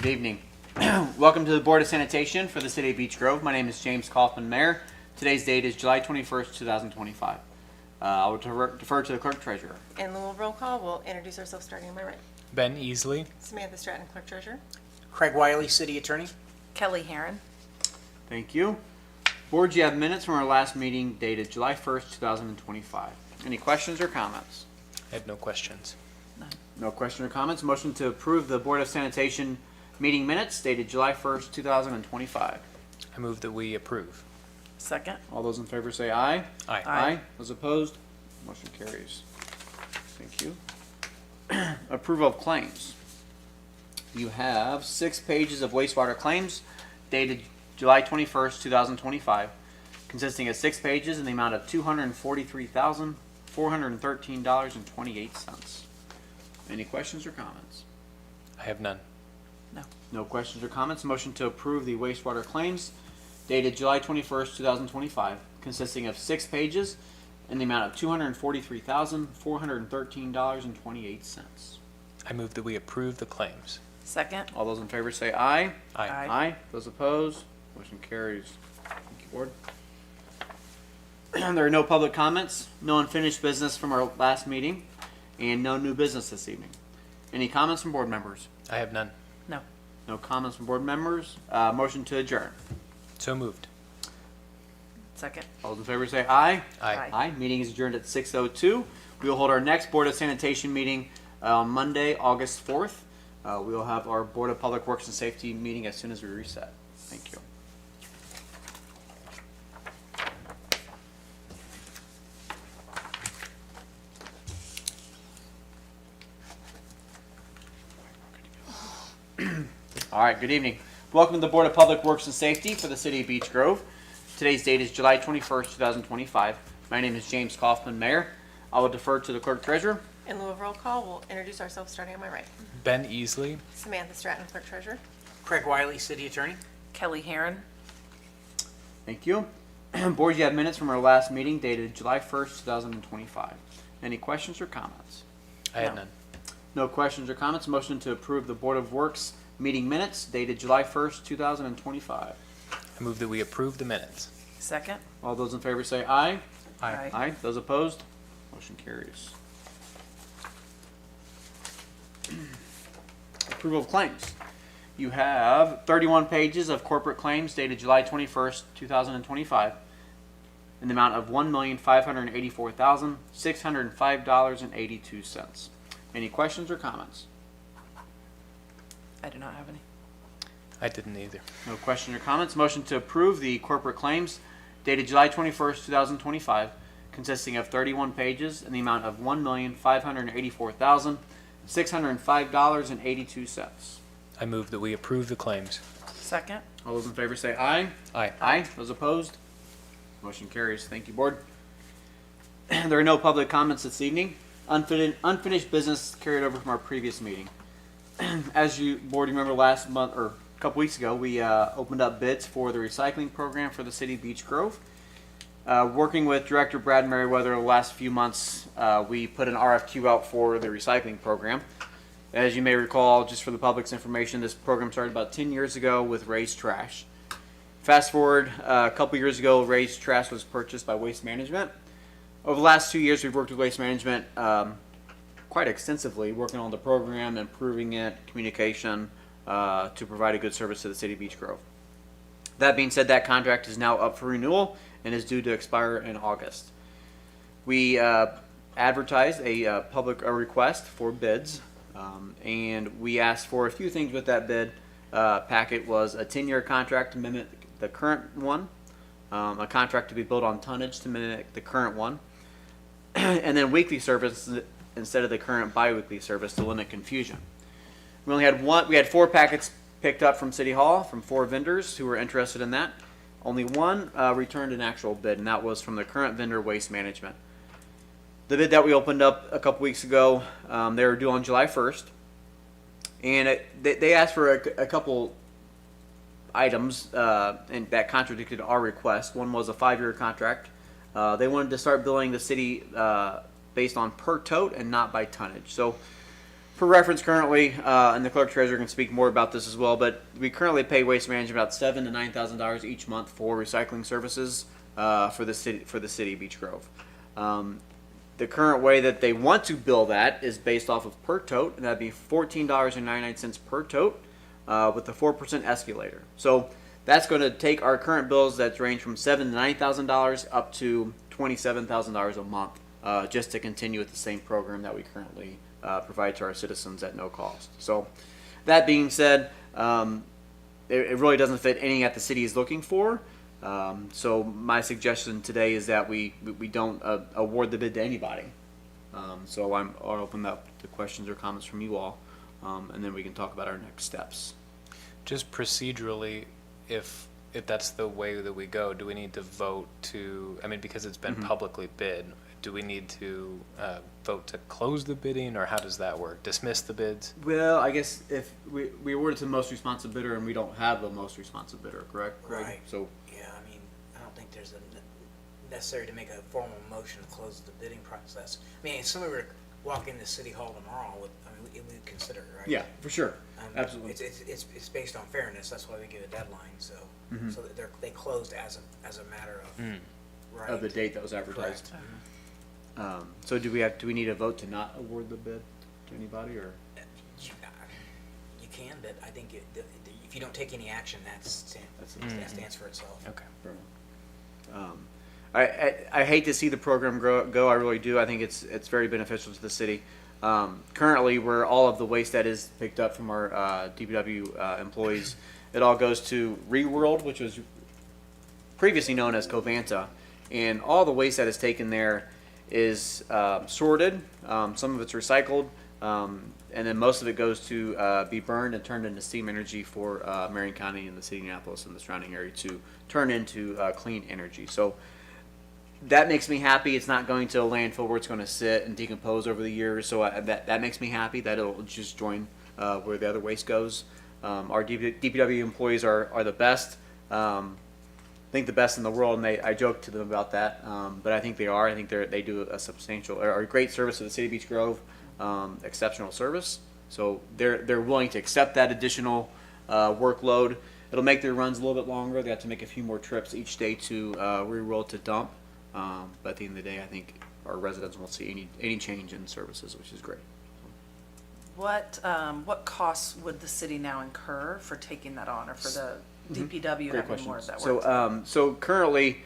evening. Welcome to the Board of Sanitation for the City of Beech Grove. My name is James Kaufman, Mayor. Today's date is July 21st, 2025. I will defer to the Clerk Treasurer. In lieu of roll call, we'll introduce ourselves starting on my right. Ben Easley. Samantha Stratton, Clerk Treasurer. Craig Wiley, City Attorney. Kelly Herron. Thank you. Board, you have minutes from our last meeting dated July 1st, 2025. Any questions or comments? I have no questions. No question or comments. Motion to approve the Board of Sanitation meeting minutes dated July 1st, 2025. I move that we approve. Second. All those in favor say aye. Aye. Aye. Those opposed? Motion carries. Thank you. Approval of claims. You have 6 pages of wastewater claims dated July 21st, 2025, consisting of 6 pages in the amount of $243,413.28. Any questions or comments? I have none. No. No questions or comments. Motion to approve the wastewater claims dated July 21st, 2025, consisting of 6 pages in the amount of $243,413.28. I move that we approve the claims. Second. All those in favor say aye. Aye. Aye. Aye. Those opposed? Motion carries. Thank you, Board. There are no public comments, no unfinished business from our last meeting, and no new business this evening. Any comments from board members? I have none. No. No comments from board members. Motion to adjourn. So moved. Second. All those in favor say aye. Aye. Aye. Meeting is adjourned at 6:02. We will hold our next Board of Sanitation meeting on Monday, August 4th. We will have our Board of Public Works and Safety meeting as soon as we reset. Thank you. All right, good evening. Welcome to the Board of Public Works and Safety for the City of Beech Grove. Today's date is July 21st, 2025. My name is James Kaufman, Mayor. I will defer to the Clerk Treasurer. In lieu of roll call, we'll introduce ourselves starting on my right. Ben Easley. Samantha Stratton, Clerk Treasurer. Craig Wiley, City Attorney. Kelly Herron. Thank you. Board, you have minutes from our last meeting dated July 1st, 2025. Any questions or comments? I have No. none. No questions or comments. Motion to approve the Board of Works meeting minutes dated July 1st, 2025. I move that we approve the minutes. Second. All those in favor say aye. Aye. Aye. Those opposed? Motion carries. Approval of claims. You have 31 pages of corporate claims dated July 21st, 2025 in the amount of $1,584,605.82. Any questions or comments? I do not have any. I didn't either. No questions or comments. Motion to approve the corporate claims dated July 21st, 2025, consisting of 31 pages in the amount of $1,584,605.82. I move that we approve the claims. Second. All those in favor say aye. Aye. Aye. Those opposed? Motion carries. Thank you, Board. There are no public comments this evening. Unfinished business carried over from our previous meeting. As you, Board, remember last month, or a couple weeks ago, we opened up bids for the recycling program for the City of Beech Grove. Working with Director Brad Merriweather the last few months, we put an RFQ out for the recycling program. As you may recall, just for the public's information, this program started about 10 years ago with Raised Trash. Fast forward a couple years ago, Raised Trash was purchased by Waste Management. Over the last 2 years, we've worked with Waste Management quite extensively, working on the program, improving it, communication, to provide a good service to the City of Beech Grove. That being said, that contract is now up for renewal and is due to expire in August. We advertised a public request for bids, and we asked for a few things with that bid packet. Was a 10-year contract to mimic the current one, a contract to be built on tonnage to mimic the current one, and then weekly service instead of the current bi-weekly service to limit confusion. We only had one. We had 4 packets picked up from City Hall from 4 vendors who were interested in that. Only one returned an actual bid, and that was from the current vendor, Waste Management. The bid that we opened up a couple weeks ago, they were due on July 1st, and they asked for a couple items and that contradicted our request. One was a 5-year contract. They wanted to start billing the city based on per tote and not by tonnage. So For reference, currently, and the clerk treasurer can speak more about this as well, but we currently pay Waste Management about $7,000 to $9,000 each month for recycling services for the city of Beech Grove. The current way that they want to bill that is based off of per tote, and that'd be $14.99 per tote with a 4% escalator. So that's going to take our current bills that range from $7,000 to $9,000 up to $27,000 a month, just to continue with the same program that we currently provide to our citizens at no cost. So that being said, it really doesn't fit anything that the city is looking for. So my suggestion today is that we don't award the bid to anybody. So I'll open up to questions or comments from you all, and then we can talk about our next steps. Just procedurally, if that's the way that we go, do we need to vote to, I mean, because it's been publicly bid, do we need to vote to close the bidding, or how does that work? Dismiss the bids? Well, I guess if we award it to the most responsive bidder, and we don't have a most responsive bidder, correct, Greg? Right. So Yeah, I mean, I don't think there's necessary to make a formal motion to close the bidding process. I mean, if somebody were to walk into City Hall tomorrow, we'd consider it, right? yeah, for sure, absolutely. It's based on fairness, that's why we give a deadline, so that they closed as a matter of right. Of the date that was advertised. Correct. So do we need a vote to not award the bid to anybody, or? You can, but I think if you don't take any action, that stands for itself. Okay. I hate to see the program go. I really do. I think it's very beneficial to the city. Currently, where all of the waste that is picked up from our DPW employees, it all goes to Reworld, which was previously known as Covanta, and all the waste that is taken there is sorted. Some of it's recycled, and then most of it goes to be burned and turned into steam energy for Marion County and the city of Annapolis and the surrounding area to turn into clean energy. So that makes me happy. It's not going to a landfill where it's going to sit and decompose over the years. So that makes me happy that it'll just join where the other waste goes. Our DPW employees are the best. I think the best in the world, and I joke to them about that. But I think they are. I think they do a substantial or a great service to the city of Beech Grove. Exceptional service. So they're willing to accept that additional workload. It'll make their runs a little bit longer. They have to make a few more trips each day to reroll to dump. But at the end of the day, I think our residents won't see any change in services, which is great. What costs would the city now incur for taking that on, or for the DPW Great having more question. of that work? So currently,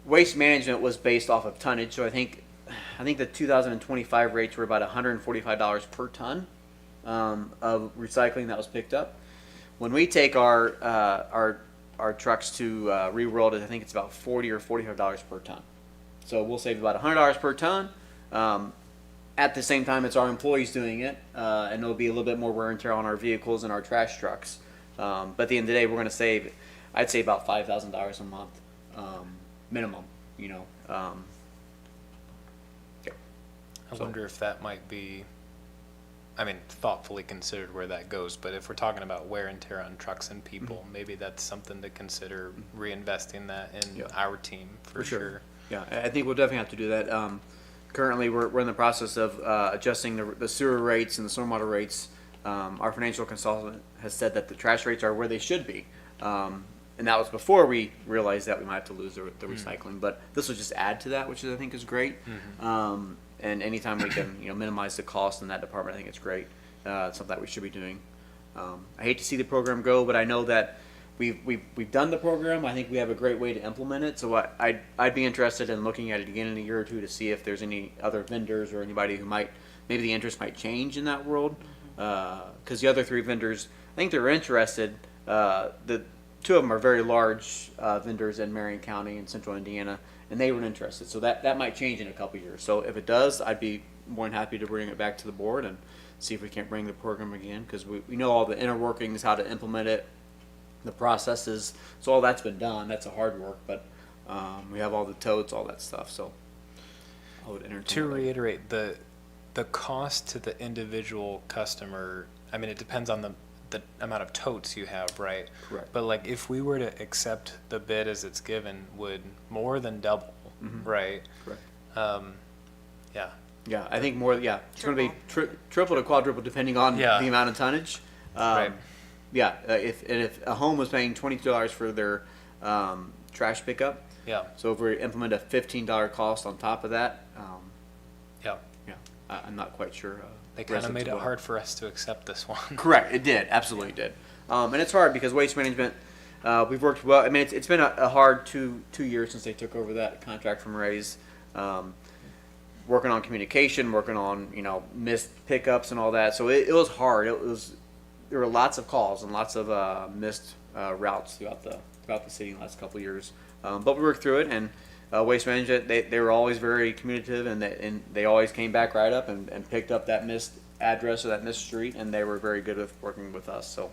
waste management was based off of tonnage. So I think the 2025 rates were about $145 per ton of recycling that was picked up. When we take our trucks to reworld it, I think it's about $40 or $45 per ton. So we'll save about $100 per ton. At the same time, it's our employees doing it, and it'll be a little bit more wear and tear on our vehicles and our trash trucks. But at the end of the day, we're going to save, I'd say, about $5,000 a month minimum. I wonder if that might be, I mean, thoughtfully considered where that goes, but if we're talking about wear and tear on trucks and people, maybe that's something to consider reinvesting that in our team for sure. Yeah, I think we'll definitely have to do that. Currently, we're in the process of adjusting the sewer rates and the stormwater rates. Our financial consultant has said that the trash rates are where they should be. And that was before we realized that we might have to lose the recycling. But this will just add to that, which I think is great. And anytime we can minimize the cost in that department, I think it's great. It's something that we should be doing. I hate to see the program go, but I know that we've done the program. I think we have a great way to implement it. So I'd be interested in looking at it again in a year or two to see if there's any other vendors or anybody who maybe the interest might change in that world. Because the other three vendors, I think they're interested. The two of them are very large vendors in Marion County and Central Indiana, and they were interested. So that might change in a couple years. So if it does, I'd be more than happy to bring it back to the board and see if we can't bring the program again, because we know all the inner workings, how to implement it, the processes. So all that's been done. That's a hard work, but we have all the totes, all that stuff. So I would entertain To that. reiterate, the cost to the individual customer, I mean, it depends on the amount of totes you have, right? Correct. But like, if we were to accept the bid as it's given, would more than double, right? Correct. Yeah. Yeah, I think more, yeah, it's gonna be triple to quadruple depending on Yeah. the amount of tonnage. Right. Yeah, if a home was paying $22 for their, trash pickup, Yeah, so if we implement a $15 cost on top of that, yeah. yeah, I'm not quite sure. They kind of residents made it will. hard for us to accept this one. Correct, it did, absolutely did. And it's hard because waste management, we've worked well. I mean, it's been a hard two years since they took over that contract from Ray's. Working on communication, working on missed pickups and all that. So it was hard. There were lots of calls and lots of missed routes throughout the city in the last couple of years. But we worked through it, and waste management they were always very communicative, and they always came back right up and picked up that missed address or that missed street, and they were very good with working with us. So.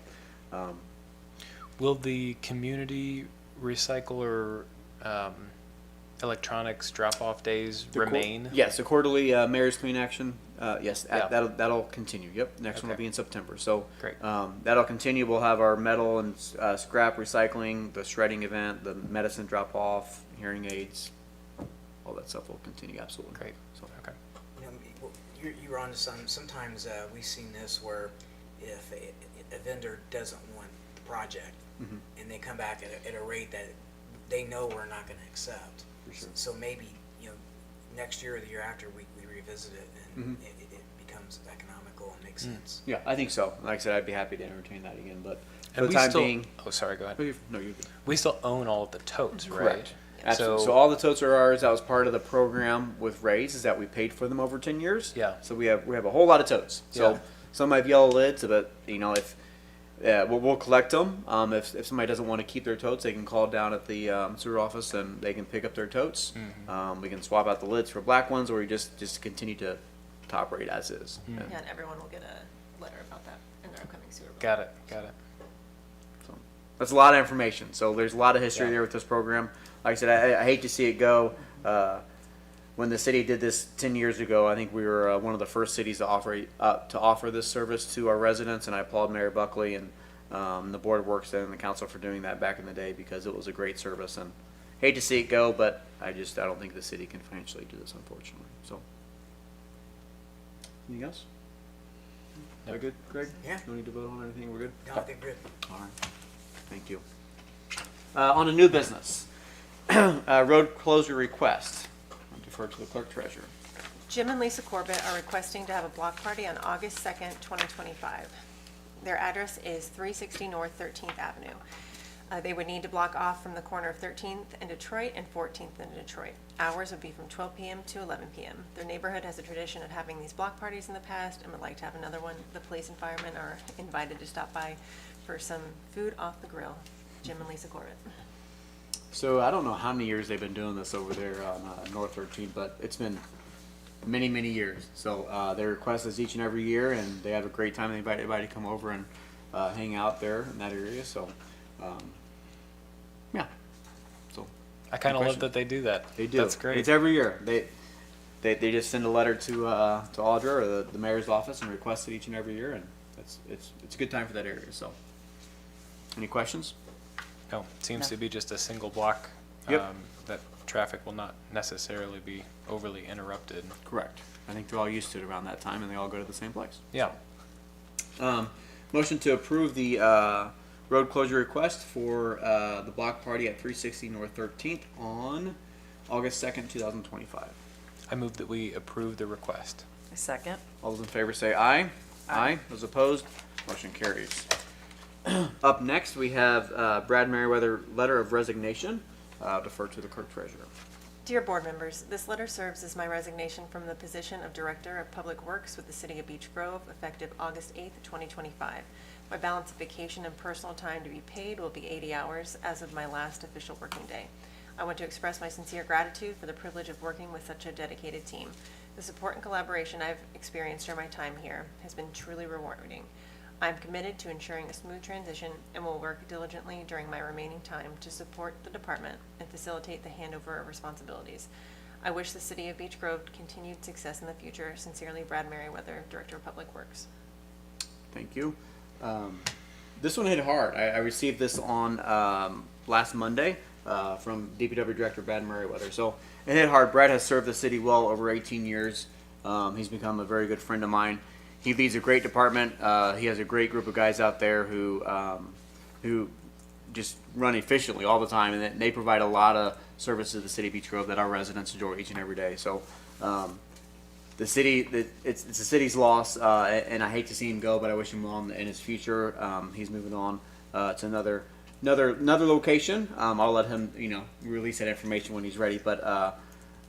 Will the community recycler electronics drop-off days remain? Yes, the quarterly Mayor's Clean Action. Yes, Yeah. that'll continue. Yep, next one will Okay. be in September. So Great. that'll continue. We'll have our metal and scrap recycling, the shredding event, the medicine drop-off, hearing aids, all that stuff will continue. Absolutely. Great. So, Okay. You were on to sometimes we've seen this where if a vendor doesn't want the project Mhm. and they come back at a rate that they know we're not going to accept. For sure. So maybe, next year or the year after, we revisit it and Mhm. it becomes economical and makes sense. yeah, I think so. Like I said, I'd be happy to entertain that again. But for And the we time still. being, Oh, sorry. Go ahead. no, you're good. We still own all of the totes, right? Correct. Absolutely. So, all the totes are ours. That was part of the program with Ray's, is that we paid for them over 10 years. Yeah. So we have a whole lot of totes. So Yeah. some have yellow lids, but if we'll collect them. If somebody doesn't want to keep their totes, they can call down at the sewer office and they can pick up their totes. We can swap out the lids for black ones, or we just continue to operate as is. Yeah, and everyone will get a letter about that in their upcoming sewer bill. Got it. Got it. So that's a lot of information. So there's a lot of history Yeah. there with this program. Like I said, I hate to see it go. When the city did this 10 years ago, I think we were one of the first cities to offer this service to our residents, and I applaud Mayor Buckley and the Board of Works and the council for doing that back in the day, because it was a great service. And hate to see it go, but I don't think the city can financially do this, unfortunately. So, anything else? Is that good, Greg? Yeah. No need to vote on anything. We're good. No, I think we're good. All right. Thank you. On to new business. Road closure request. I'll defer to the clerk treasurer. Jim and Lisa Corbett are requesting to have a block party on August 2nd, 2025. Their address is 360 North 13th Avenue. They would need to block off from the corner of 13th and Detroit and 14th and Detroit. Hours would be from 12 p.m. to 11 p.m. Their neighborhood has a tradition of having these block parties in the past and would like to have another one. The police and firemen are invited to stop by for some food off the grill. Jim and Lisa Corbett. So I don't know how many years they've been doing this over there on North 13, but it's been many, many years. So their request is each and every year, and they have a great time. They invite everybody to come over and hang out there in that area. So, yeah. So I kind of love question? that they do that. they do. That's great. It's every year. They just send a letter to Audra or the mayor's office and request it each and every year, and it's a good time for that area. So, any questions? No, it seems No. to be just a single block. Yep. That traffic will not necessarily be overly interrupted. Correct. I think they're all used to it around that time, and they all go to the same place. Yeah. Motion to approve the road closure request for the block party at 360 North 13th on August 2nd, 2025. I move that we approve the request. A second. All those in favor say aye. Aye. Those opposed, motion carries. Up next, we have Brad Merriweather letter of resignation. Defer to the clerk treasurer. Dear board members, this letter serves as my resignation from the position of Director of Public Works with the City of Beech Grove, effective August 8th, 2025. My balance of vacation and personal time to be paid will be 80 hours as of my last official working day. I want to express my sincere gratitude for the privilege of working with such a dedicated team. The support and collaboration I've experienced during my time here has been truly rewarding. I am committed to ensuring a smooth transition and will work diligently during my remaining time to support the department and facilitate the handover of responsibilities. I wish the City of Beech Grove continued success in the future. Sincerely, Brad Merriweather, Director of Public Works. Thank you. This one hit hard. I received this on last Monday from DPW Director Brad Merriweather. So it hit hard. Brad has served the city well over 18 years. He's become a very good friend of mine. He leads a great department. He has a great group of guys out there who just run efficiently all the time, and they provide a lot of service to the city of Beech Grove that our residents enjoy each and every day. So the city, it's the city's loss, and I hate to see him go, but I wish him well in his future. He's moving on to another location. I'll let him, release that information when he's ready. But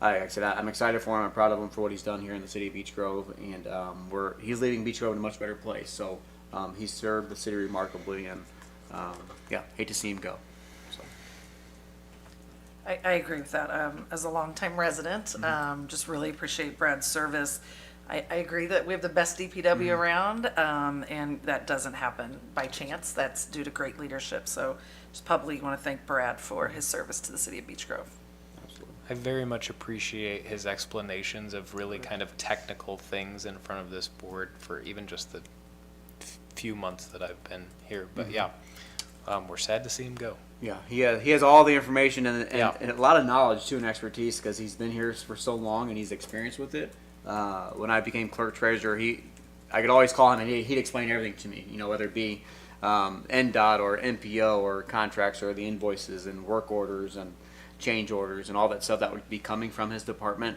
like I said, I'm excited for him. I'm proud of him for what he's done here in the city of Beech Grove, and he's leaving Beech Grove in a much better place. So he's served the city remarkably, and hate to see him go. So. I agree with that. As a longtime resident, just really appreciate Brad's service. I agree that we have the best DPW around, and that doesn't happen by chance. That's due to great leadership. So just publicly want to thank Brad for his service to the city of Beech Grove. Absolutely. I very much appreciate his explanations of really kind of technical things in front of this board for even just the few months that I've been here. But we're sad to see him go. Yeah, he has all the information and Yeah. a lot of knowledge too and expertise because he's been here for so long and he's experienced with it. When I became clerk treasurer, I could always call him and he'd explain everything to me. Whether it be NDOT or NPO or contracts or the invoices and work orders and change orders and all that stuff that would be coming from his department.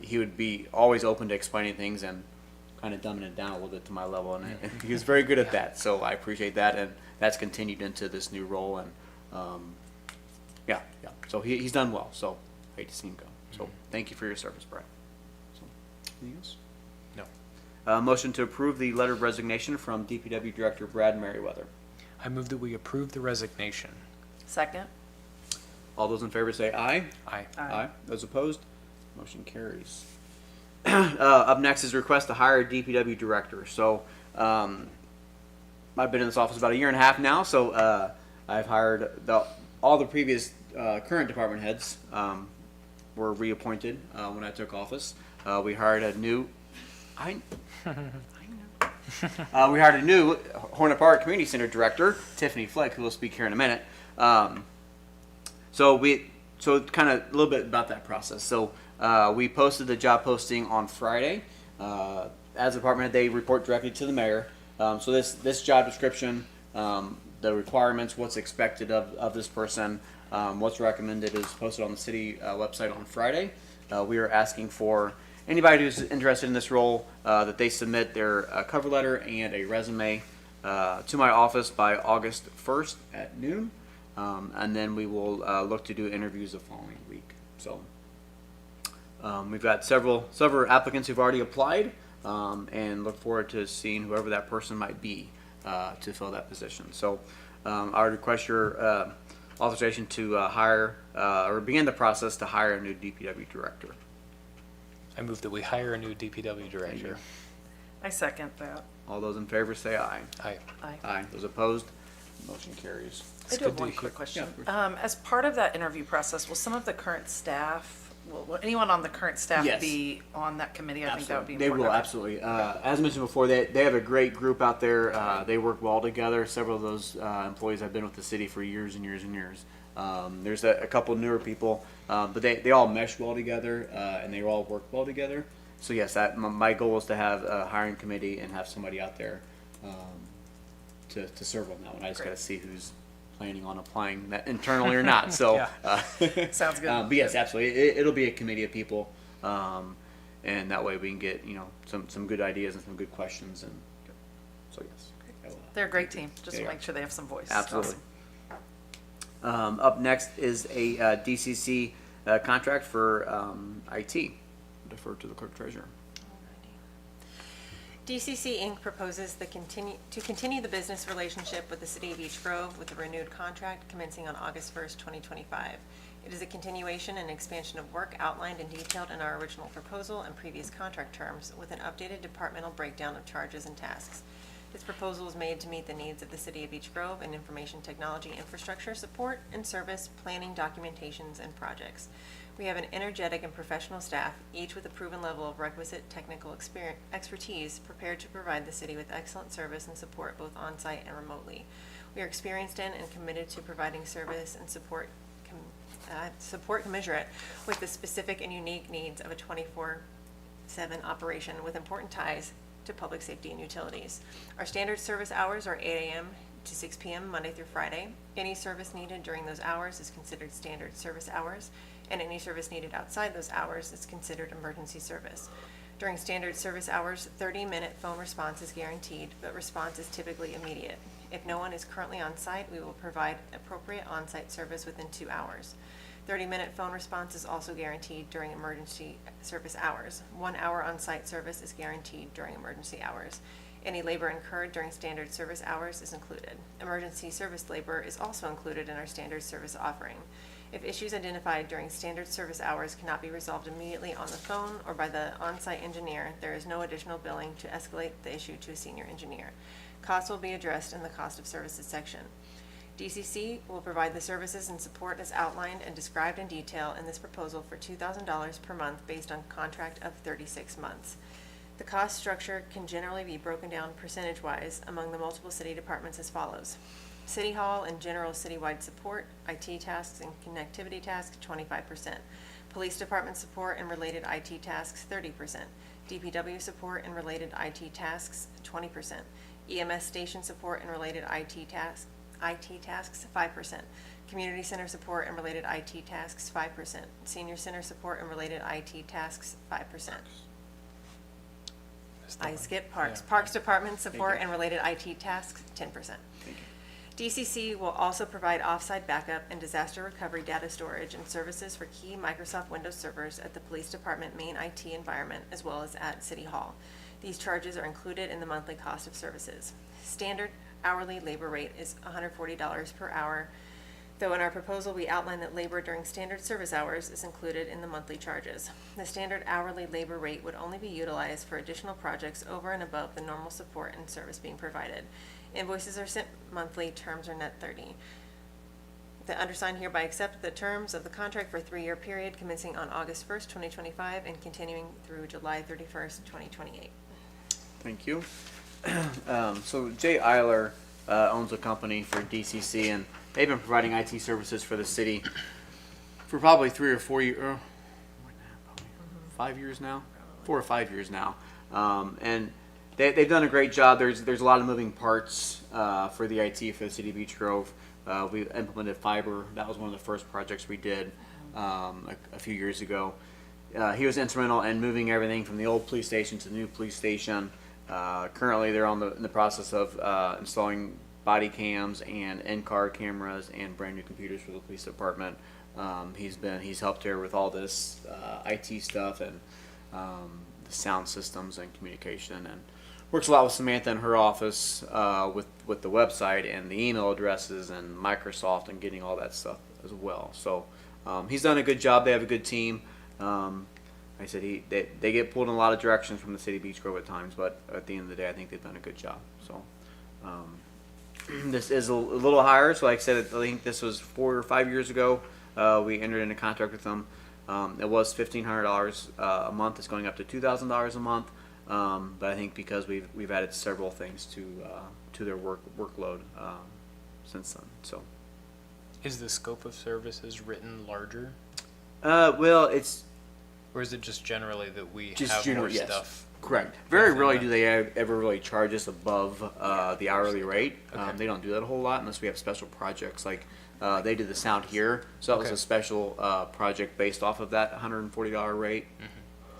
He would be always open to explaining things and kind of dumbing it down a little bit to my level, and he was very good at that. So I appreciate that, and that's continued into this new role. And so he's done well. So I hate to see him go. So thank you for your service, Brad. So, anything else? No. Motion to approve the letter of resignation from DPW Director Brad Merriweather. I move that we approve the resignation. Second. All those in favor say aye. Aye. Aye. Those opposed? Motion carries. Up next is request to hire a DPW director. So I've been in this office about a year and a half now. So I've hired all the previous current department heads were reappointed when I took office. We hired a new. We hired a new Hornet Park Community Center director, Tiffany Fleck, who will speak here in a minute. So kind of a little bit about that process. So we posted the job posting on Friday. As a department head, they report directly to the mayor. So this job description, the requirements, what's expected of this person, what's recommended is posted on the city website on Friday. We are asking for anybody who's interested in this role that they submit their cover letter and a resume to my office by August 1st at noon. And then we will look to do interviews the following week. So we've got several applicants who've already applied, and look forward to seeing whoever that person might be to fill that position. So I would request your authorization to hire or begin the process to hire a new DPW director. I move that we hire a new DPW director. I second that. All those in favor say aye. Aye. Aye. Aye. Those opposed? Motion carries. I do good have to one hear. quick question. Yeah, of course. As part of that interview process, will some of the current staff, will anyone on the current staff Yes. be on that committee? I think that would be They important. will, Okay. absolutely. As mentioned before, they have a great group out there. They work well together. Several of those employees have been with the city for years and years and years. There's a couple newer people, but they all mesh well together, and they all work well together. So yes, my goal is to have a hiring committee and have somebody out there to serve on that one. I just got to see who's planning on applying that internally or not. So Sounds good. but yes, absolutely, it'll be a committee of people, and that way we can get some good ideas and some good questions. And so yes, They're a great team. Just They are. make sure they have some voice. absolutely. Awesome. Up next is a DCC contract for IT. Defer to the clerk treasurer. DCC Inc. proposes to continue the business relationship with the City of Beech Grove with a renewed contract commencing on August 1st, 2025. It is a continuation and expansion of work outlined and detailed in our original proposal and previous contract terms with an updated departmental breakdown of charges and tasks. This proposal is made to meet the needs of the City of Beech Grove and information technology infrastructure support and service, planning, documentations, and projects. We have an energetic and professional staff, each with a proven level of requisite technical expertise, prepared to provide the city with excellent service and support both on-site and remotely. We are experienced in and committed to providing service and support commensurate with the specific and unique needs of a 24/7 24/7 operation with important ties to public safety and utilities. Our standard service hours are 8 a.m. to 6 p.m. Monday through Friday. Any service needed during those hours is considered standard service hours, and any service needed outside those hours is considered emergency service. During standard service hours, 30-minute phone response is guaranteed, but response is typically immediate. If no one is currently on site, we will provide appropriate on-site service within 2 hours. 30-minute phone response is also guaranteed during emergency service hours. 1 hour on-site service is guaranteed during emergency hours. Any labor incurred during standard service hours is included. Emergency service labor is also included in our standard service offering. If issues identified during standard service hours cannot be resolved immediately on the phone or by the on-site engineer, there is no additional billing to escalate the issue to a senior engineer. Costs will be addressed in the cost of services section. DCC will provide the services and support as outlined and described in detail in this proposal for $2,000 per month based on contract of 36 months. The cost structure can generally be broken down percentage-wise among the multiple city departments as follows. City Hall and general citywide support, IT tasks and connectivity tasks, 25%. Police Department support and related IT tasks, 30%. DPW support and related IT tasks, 20%. EMS station support and related IT tasks, 5%. Community center support and related IT tasks, 5%. Senior center support and related IT tasks, 5%. I skipped Parks. Yeah. Parks Department support you. and related IT tasks, 10%. Thank you. DCC will also provide offsite backup and disaster recovery data storage and services for key Microsoft Windows servers at the Police Department main IT environment as well as at City Hall. These charges are included in the monthly cost of services. Standard hourly labor rate is $140 per hour, though in our proposal we outline that labor during standard service hours is included in the monthly charges. The standard hourly labor rate would only be utilized for additional projects over and above the normal support and service being provided. Invoices are sent monthly, terms are net 30. The undersigned hereby accept the terms of the contract for a 3-year period commencing on August 1st, 2025 and continuing through July 31st, 2028. Thank you. So Jay Eiler owns a company for DCC, and they've been providing IT services for the city for probably 3 or 4 years, 5 years now, 4 or 5 years now, and they've done a great job. There's a lot of moving parts for the IT for the city of Beech Grove. We implemented fiber. That was one of the first projects we did a few years ago. He was instrumental in moving everything from the old police station to the new police station. Currently, they're in the process of installing body cams and in-car cameras and brand new computers for the police department. He's helped her with all this IT stuff and the sound systems and communication, and works a lot with Samantha in her office with the website and the email addresses and Microsoft and getting all that stuff as well. So he's done a good job. They have a good team. Like I said, they get pulled in a lot of directions from the city of Beech Grove at times, but at the end of the day, I think they've done a good job. So this is a little higher. So like I said, I think this was 4 or 5 years ago. We entered into contract with them. It was $1,500 a month. It's going up to $2,000 a month. But I think because we've added several things to their workload since then. So Is the scope of services written larger, well, it's or is it just generally that we just have general, more yes. stuff? Correct. Very within rarely that? do they ever really charge us above the hourly rate. Okay. They don't do that a whole lot unless we have special projects. Like they did the sound here, so that was Okay. a special project based off of that $140 rate. Mm-hmm.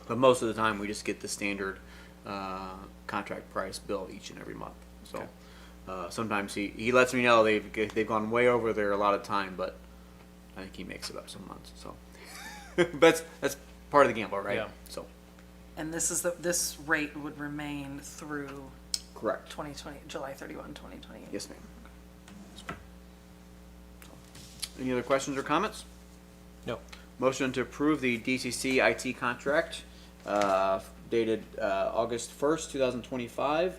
But most of the time, we just get the standard contract price bill each and every month. So Okay. sometimes he lets me know they've gone way over there a lot of time, but I think he makes it up some months. So, but that's part of the gamble, right? Yeah. So And this rate would remain through correct. July 31, 2028. Yes, ma'am. Any other questions or comments? No. Motion to approve the DCC IT contract dated August 1st, 2025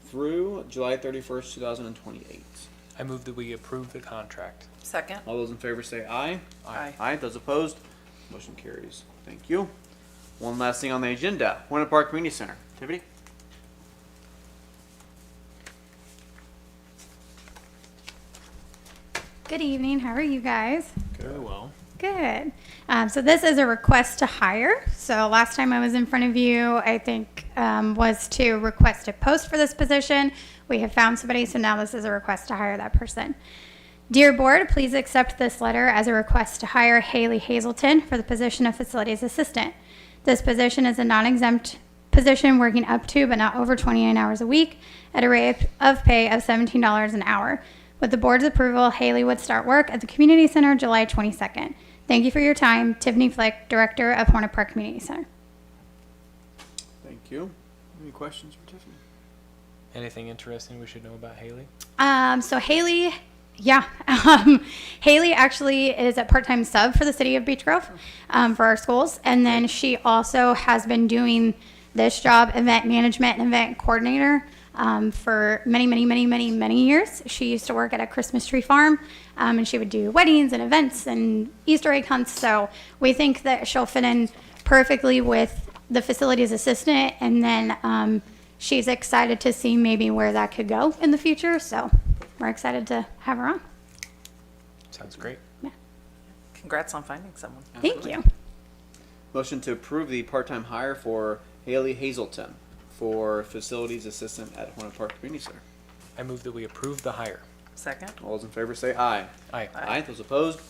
through July 31st, 2028. I move that we approve the contract. Second? All those in favor say aye. Aye. Aye. Those opposed? Motion carries. Thank you. One last thing on the agenda. Winter Park Community Center. Tiffany? Good evening. How are you guys? Very well. Good. So this is a request to hire. So last time I was in front of you, I think, was to request a post for this position. We have found somebody, so now this is a request to hire that person. Dear Board, please accept this letter as a request to hire Haley Hazelton for the position of Facilities Assistant. This position is a non-exempt position working up to but not over 29 hours a week at a rate of pay of $17 an hour. With the board's approval, Haley would start work at the Community Center July 22nd. Thank you for your time. Tiffany Flick, Director of Hornet Park Community Center. Thank you. Any questions for Tiffany? Anything interesting we should know about Haley? So Haley, Haley actually is a part-time sub for the city of Beech Grove for our schools. And then she also has been doing this job, event management and event coordinator, for many years. She used to work at a Christmas tree farm, and she would do weddings and events and Easter egg hunts. So we think that she'll fit in perfectly with the facilities assistant. And then she's excited to see maybe where that could go in the future. So we're excited to have her on. Sounds great. Congrats on finding someone. Thank you. Motion to approve the part-time hire for Haley Hazelton for Facilities Assistant at Hornet Park Community Center. I move that we approve the hire. Second? All those in favor say aye. Aye. Aye. Those opposed?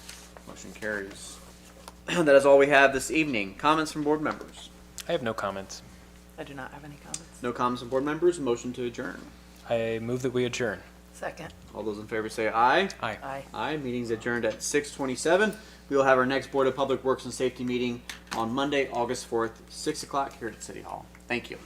Motion carries. That is all we have this evening. Comments from board members? I have no comments. I do not have any comments. No comments from board members? Motion to adjourn. I move that we adjourn. Second? All those in favor say aye. Aye. Aye. Aye. Meeting's adjourned at 6:27. We will have our next Board of Public Works and Safety meeting on Monday, August 4th, 6 o'clock here at City Hall. Thank you.